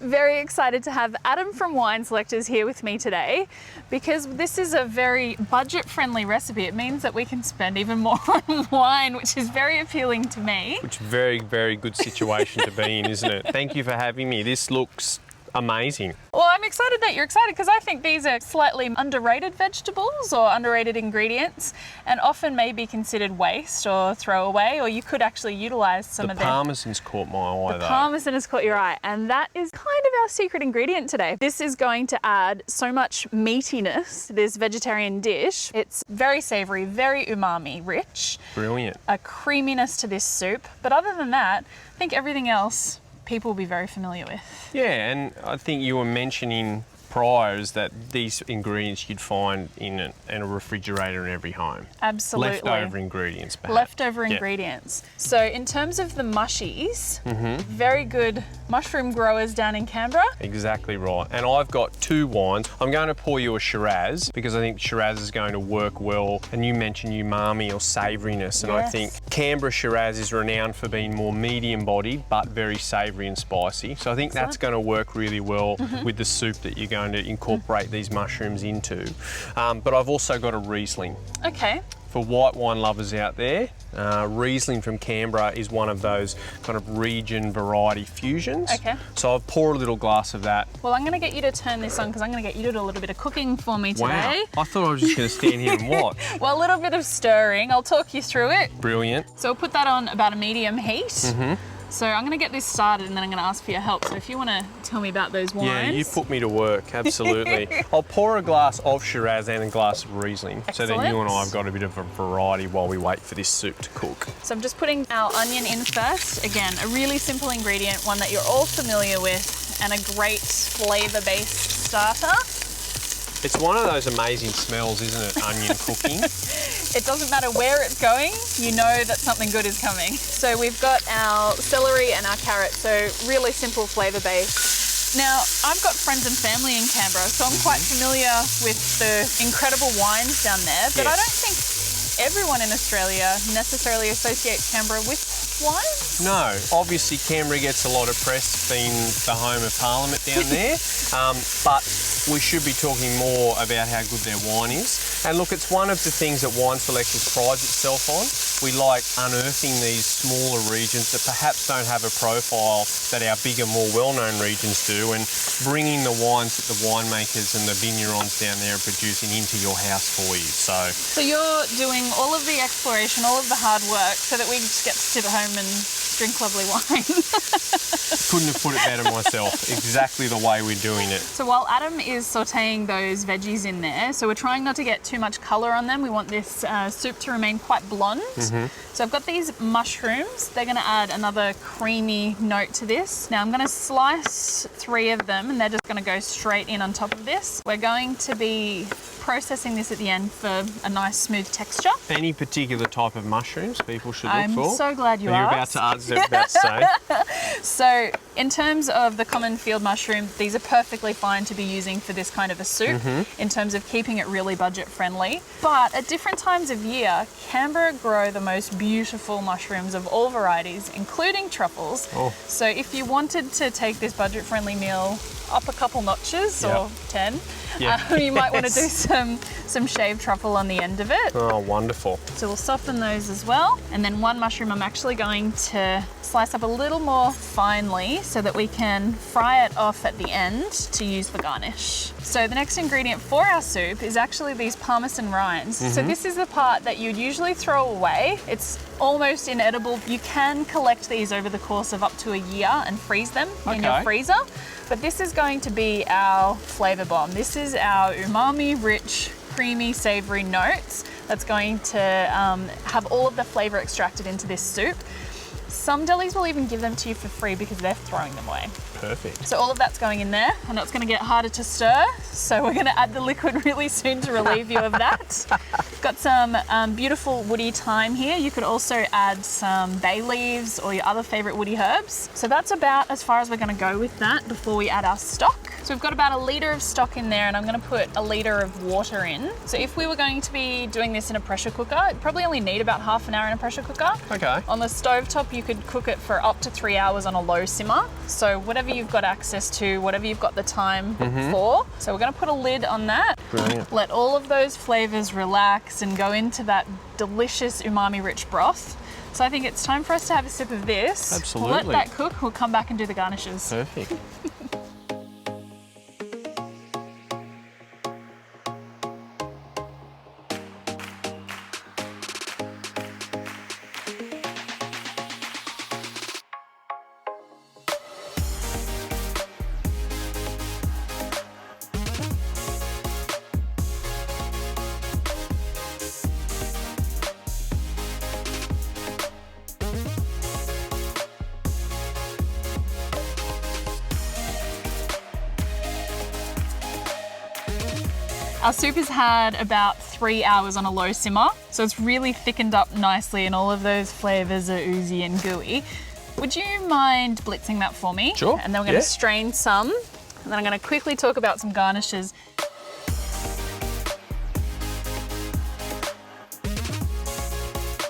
very excited to have Adam from Wine Selectors here with me today because this is a very budget-friendly recipe. It means that we can spend even more on wine, which is very appealing to me. Which is a very, very good situation to be in, isn't it? Thank you for having me. This looks amazing. Well, I'm excited that you're excited because I think these are slightly underrated vegetables or underrated ingredients and often may be considered waste or throwaway, or you could actually utilise some of them. The Parmesan's caught my eye though. The Parmesan has caught your eye, and that is kind of our secret ingredient today. This is going to add so much meatiness to this vegetarian dish. It's very savoury, very umami rich. Brilliant. A creaminess to this soup, but other than that, I think everything else people will be very familiar with. Yeah, and I think you were mentioning prior is that these ingredients you'd find in a refrigerator in every home. Absolutely. Leftover ingredients, perhaps. Leftover ingredients. So in terms of the mushies, very good mushroom growers down in Canberra. Exactly right. And I've got two wines. I'm going to pour you a Shiraz because I think Shiraz is going to work well. And you mentioned umami or savouriness, and I think Canberra Shiraz is renowned for being more medium-bodied but very savoury and spicy. So I think that's going to work really well with the soup that you're going to incorporate these mushrooms into. But I've also got a Riesling. Okay. For white wine lovers out there, Riesling from Canberra is one of those kind of region variety fusions. Okay. So I'll pour a little glass of that. Well, I'm going to get you to turn this on because I'm going to get you to do a little bit of cooking for me today. Wow, I thought I was just going to stand here and watch. Well, a little bit of stirring. I'll talk you through it. Brilliant. So we'll put that on about a medium heat. So I'm going to get this started and then I'm going to ask for your help. So if you want to tell me about those wines. Yeah, you put me to work, absolutely. I'll pour a glass of Shiraz and a glass of Riesling. Excellent. So then you and I have got a bit of a variety while we wait for this soup to cook. So I'm just putting our onion in first. Again, a really simple ingredient, one that you're all familiar with and a great flavour-based starter. It's one of those amazing smells, isn't it, onion cooking? It doesn't matter where it's going, you know that something good is coming. So we've got our celery and our carrot, so really simple flavour base. Now, I've got friends and family in Canberra, so I'm quite familiar with the incredible wines down there, but I don't think everyone in Australia necessarily associates Canberra with wines. No, obviously Canberra gets a lot of press being the home of Parliament down there, but we should be talking more about how good their wine is. And look, it's one of the things that Wine Selectors prides itself on. We like unearthing these smaller regions that perhaps don't have a profile that our bigger, more well-known regions do, and bringing the wines that the winemakers and the vignerons down there are producing into your house for you. So you're doing all of the exploration, all of the hard work, so that we just get to sit at home and drink lovely wine. Couldn't have put it better myself. Exactly the way we're doing it. So while Adam is sauteing those veggies in there, so we're trying not to get too much colour on them. We want this soup to remain quite blonde. So I've got these mushrooms. They're going to add another creamy note to this. Now I'm going to slice 3 of them and they're just going to go straight in on top of this. We're going to be processing this at the end for a nice smooth texture. Any particular type of mushrooms people should look for? I'm so glad you asked. You're about to say. So in terms of the common field mushroom, these are perfectly fine to be using for this kind of a soup in terms of keeping it really budget friendly. But at different times of year, Canberra grow the most beautiful mushrooms of all varieties, including truffles. So if you wanted to take this budget friendly meal up a couple notches or 10, you might want to do some shaved truffle on the end of it. Oh, wonderful. So we'll soften those as well. And then one mushroom I'm actually going to slice up a little more finely so that we can fry it off at the end to use for garnish. So the next ingredient for our soup is actually these Parmesan rinds. So this is the part that you'd usually throw away. It's almost inedible. You can collect these over the course of up to a year and freeze them in your freezer. But this is going to be our flavour bomb. This is our umami-rich, creamy, savoury notes that's going to have all of the flavour extracted into this soup. Some delis will even give them to you for free because they're throwing them away. Perfect. So all of that's going in there. I know it's going to get harder to stir, so we're going to add the liquid really soon to relieve you of that. Got some beautiful woody thyme here. You could also add some bay leaves or your other favourite woody herbs. So that's about as far as we're going to go with that before we add our stock. So So we've got about 1 litre of stock in there, and I'm going to put 1 litre of water in. So if we were going to be doing this in a pressure cooker, it'd probably only need about half an hour in a pressure cooker. Okay. On the stovetop, you could cook it for up to 3 hours on a low simmer. So whatever you've got access to, whatever you've got the time for. So we're going to put a lid on that. Brilliant. Let all of those flavours relax and go into that delicious umami-rich broth. So I think it's time for us to have a sip of this. Absolutely. We'll let that cook. We'll come back and do the garnishes. Perfect. Our soup has had about 3 hours on a low simmer, so it's really thickened up nicely and all of those flavours are oozy and gooey. Would you mind blitzing that for me? Sure. And then we're going to strain some, and then I'm going to quickly talk about some garnishes.